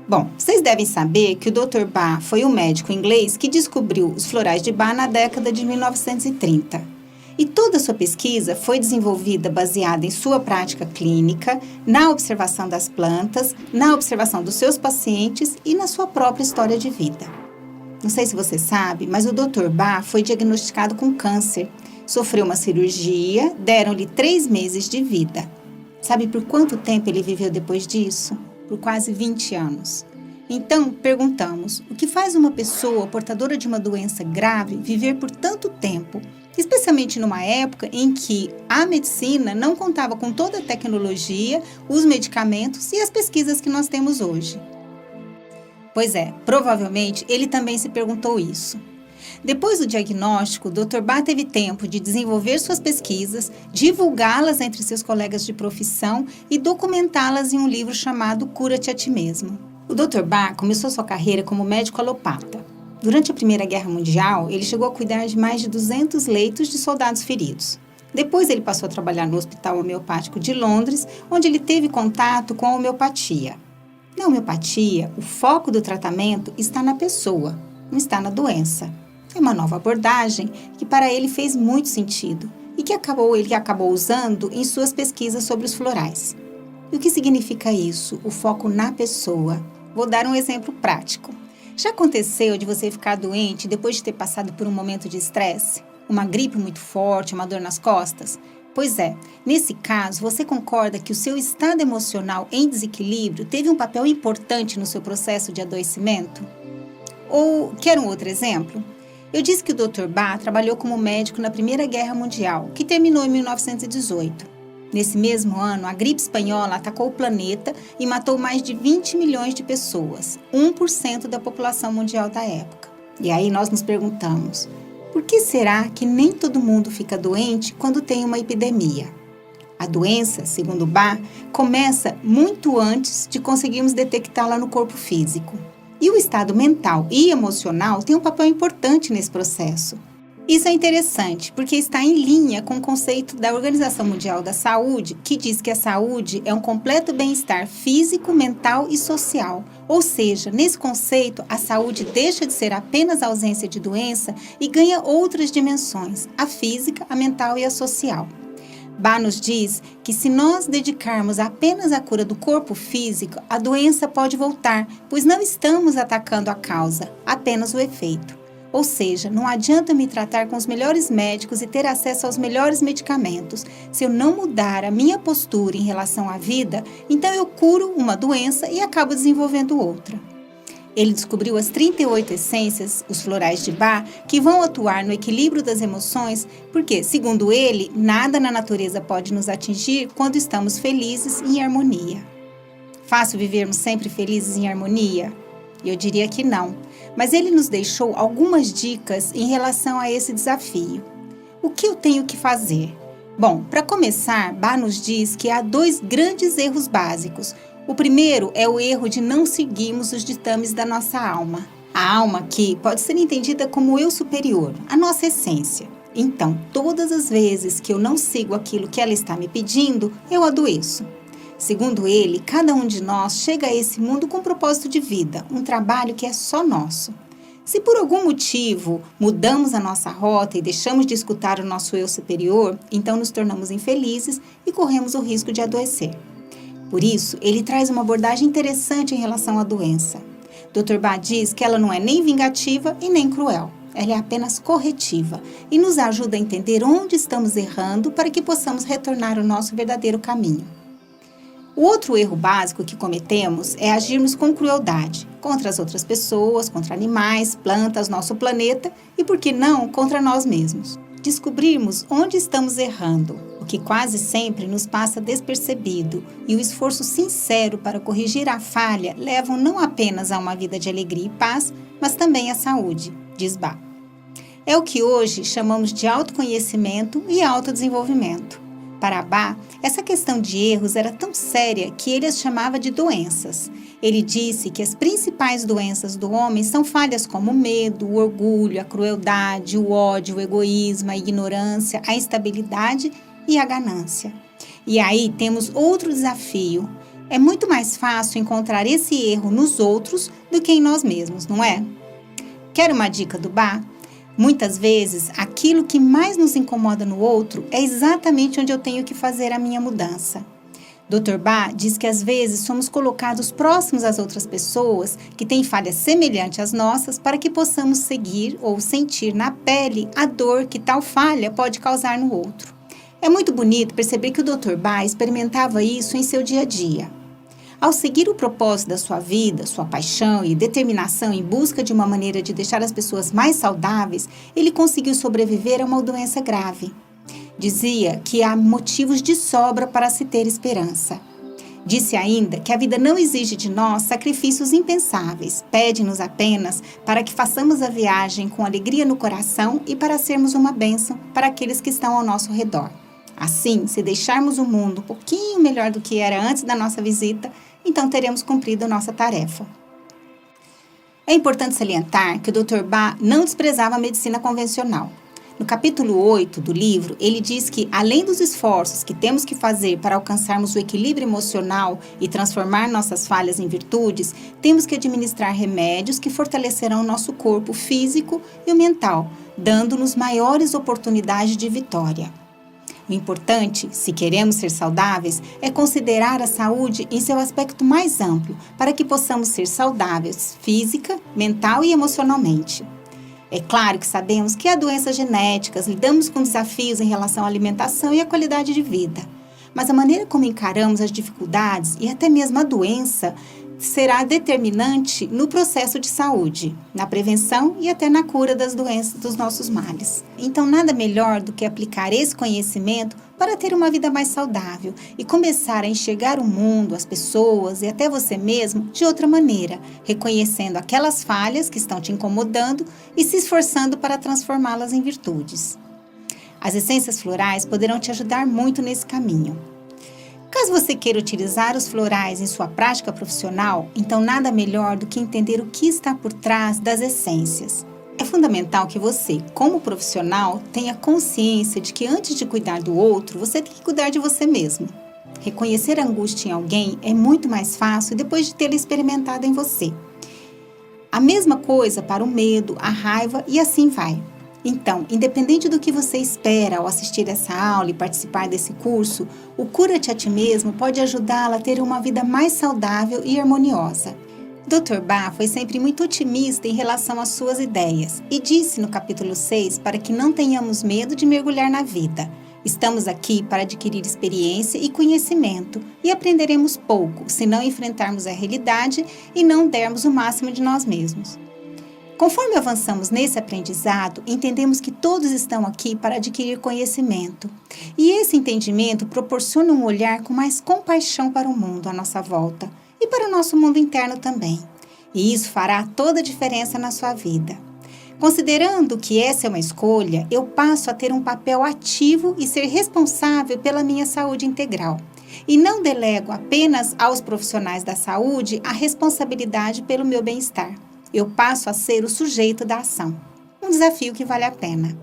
Bom, vocês devem saber que o Dr. Bach foi um médico inglês que descobriu os florais de Bach na década de 1930. E toda a sua pesquisa foi desenvolvida baseada em sua prática clínica, na observação das plantas, na observação dos seus pacientes e na sua própria história de vida. Não sei se você sabe, mas o Dr. Bach foi diagnosticado com câncer. Sofreu uma cirurgia, deram-lhe 3 meses de vida. Sabe por quanto tempo ele viveu depois disso? Por quase 20 anos. Então, perguntamos, o que faz uma pessoa portadora de uma doença grave viver por tanto tempo? Especialmente numa época em que a medicina não contava com toda a tecnologia, os medicamentos e as pesquisas que nós temos hoje. Pois é, provavelmente ele também se perguntou isso. Depois do diagnóstico, o Dr. Bach teve tempo de desenvolver suas pesquisas, divulgá-las entre seus colegas de profissão e documentá-las em um livro chamado Cura-te a Ti Mesmo. O Dr. Bach começou sua carreira como médico alopata. Durante a Primeira Guerra Mundial, ele chegou a cuidar de mais de 200 leitos de soldados feridos. Depois ele passou a trabalhar no Hospital Homeopático de Londres, onde ele teve contato com a homeopatia. Na homeopatia, o foco do tratamento está na pessoa, não está na doença. É uma nova abordagem que para ele fez muito sentido e que ele acabou usando em suas pesquisas sobre os florais. E o que significa isso? O foco na pessoa. Vou dar um exemplo prático. Já aconteceu de você ficar doente depois de ter passado por um momento de estresse? Uma gripe muito forte, uma dor nas costas? Pois é, nesse caso, você concorda que o seu estado emocional em desequilíbrio teve um papel importante no seu processo de adoecimento? Ou quer um outro exemplo? Eu disse que o Dr. Bach trabalhou como médico na Primeira Guerra Mundial, que terminou em 1918. Nesse mesmo ano, a gripe espanhola atacou o planeta e matou mais de 20 milhões de pessoas, 1% da população mundial da época. E aí nós nos perguntamos, por que será que nem todo mundo fica doente quando tem uma epidemia? A doença, segundo Bach, começa muito antes de conseguirmos detectá-la no corpo físico. E o estado mental e emocional tem um papel importante nesse processo. Isso é interessante, porque está em linha com o conceito da Organização Mundial da Saúde, que diz que a saúde é um completo bem-estar físico, mental e social. Ou seja, nesse conceito, a saúde deixa de ser apenas a ausência de doença e ganha outras dimensões, a física, a mental e a social. Bach nos diz que se nós dedicarmos apenas à cura do corpo físico, a doença pode voltar, pois não estamos atacando a causa, apenas o efeito. Ou seja, não adianta me tratar com os melhores médicos e ter acesso aos melhores medicamentos. Se eu não mudar a minha postura em relação à vida, então eu curo uma doença e acabo desenvolvendo outra. Ele descobriu as 38 essências, os florais de Bach, que vão atuar no equilíbrio das emoções, porque, segundo ele, nada na natureza pode nos atingir quando estamos felizes e em harmonia. Fácil vivermos sempre felizes e em harmonia? Eu diria que não, mas ele nos deixou algumas dicas em relação a esse desafio. O que eu tenho que fazer? Bom, para começar, Bach nos diz que há 2 grandes erros básicos. O primeiro é o erro de não seguirmos os ditames da nossa alma. A alma aqui pode ser entendida como o eu superior, a nossa essência. Então, todas as vezes que eu não sigo aquilo que ela está me pedindo, eu adoeço. Segundo ele, cada um de nós chega a esse mundo com um propósito de vida, um trabalho que é só nosso. Se por algum motivo mudamos a nossa rota e deixamos de escutar o nosso eu superior, então nos tornamos infelizes e corremos o risco de adoecer. Por isso, ele traz uma abordagem interessante em relação à doença. Dr. Bach diz que ela não é nem vingativa e nem cruel. Ela é apenas corretiva e nos ajuda a entender onde estamos errando para que possamos retornar ao nosso verdadeiro caminho. O outro erro básico que cometemos é agirmos com crueldade contra as outras pessoas, contra animais, plantas, nosso planeta e, por que não, contra nós mesmos. Descobrirmos onde estamos errando, o que quase sempre nos passa despercebido, e o esforço sincero para corrigir a falha levam não apenas a uma vida de alegria e paz, mas também à saúde, diz Bach. É o que hoje chamamos de autoconhecimento e autodesenvolvimento. Para Bach, essa questão de erros era tão séria que ele as chamava de doenças. Ele disse que as principais doenças do homem são falhas como o medo, o orgulho, a crueldade, o ódio, o egoísmo, a ignorância, a instabilidade e a ganância. E aí temos outro desafio. É muito mais fácil encontrar esse erro nos outros do que em nós mesmos, não é? Quer uma dica do Bá? Muitas vezes, aquilo que mais nos incomoda no outro é exatamente onde eu tenho que fazer a minha mudança. Dr. Bá diz que às vezes somos colocados próximos às outras pessoas que têm falhas semelhantes às nossas para que possamos seguir ou sentir na pele a dor que tal falha pode causar no outro. É muito bonito perceber que o Dr. Bá experimentava isso em seu dia a dia. Ao seguir o propósito da sua vida, sua paixão e determinação em busca de uma maneira de deixar as pessoas mais saudáveis, ele conseguiu sobreviver a uma doença grave. Dizia que há motivos de sobra para se ter esperança. Disse ainda que a vida não exige de nós sacrifícios impensáveis, pede-nos apenas para que façamos a viagem com alegria no coração e para sermos uma bênção para aqueles que estão ao nosso redor. Assim, se deixarmos o mundo um pouquinho melhor do que era antes da nossa visita, então teremos cumprido a nossa tarefa. É importante salientar que o Dr. Bá não desprezava a medicina convencional. No capítulo 8 do livro, ele diz que, além dos esforços que temos que fazer para alcançarmos o equilíbrio emocional e transformar nossas falhas em virtudes, temos que administrar remédios que fortalecerão nosso corpo físico e o mental, dando-nos maiores oportunidades de vitória. O importante, se queremos ser saudáveis, é considerar a saúde em seu aspecto mais amplo, para que possamos ser saudáveis física, mental e emocionalmente. É claro que sabemos que há doenças genéticas, lidamos com desafios em relação à alimentação e à qualidade de vida. Mas a maneira como encaramos as dificuldades e até mesmo a doença será determinante no processo de saúde, na prevenção e até na cura das doenças dos nossos males. Então, nada melhor do que aplicar esse conhecimento para ter uma vida mais saudável e começar a enxergar o mundo, as pessoas e até você mesmo de outra maneira, reconhecendo aquelas falhas que estão te incomodando e se esforçando para transformá-las em virtudes. As essências florais poderão te ajudar muito nesse caminho. Caso você queira utilizar os florais em sua prática profissional, então nada melhor do que entender o que está por trás das essências. É fundamental que você, como profissional, tenha consciência de que antes de cuidar do outro, você tem que cuidar de você mesmo. Reconhecer a angústia em alguém é muito mais fácil depois de tê-la experimentado em você. A mesma coisa para o medo, a raiva e assim vai. Então, independente do que você espera ao assistir essa aula e participar desse curso, o Cura-te a Ti Mesmo pode ajudá-la a ter uma vida mais saudável e harmoniosa. Dr. Bá foi sempre muito otimista em relação às suas ideias e disse no capítulo 6 para que não tenhamos medo de mergulhar na vida. Estamos aqui para adquirir experiência e conhecimento e aprenderemos pouco se não enfrentarmos a realidade e não dermos o máximo de nós mesmos. Conforme avançamos nesse aprendizado, entendemos que todos estão aqui para adquirir conhecimento. E esse entendimento proporciona um olhar com mais compaixão para o mundo à nossa volta e para o nosso mundo interno também. E isso fará toda a diferença na sua vida. Considerando que essa é uma escolha, eu passo a ter um papel ativo e ser responsável pela minha saúde integral. E não delego apenas aos profissionais da saúde a responsabilidade pelo meu bem-estar. Eu passo a ser o sujeito da ação. Um desafio que vale a pena.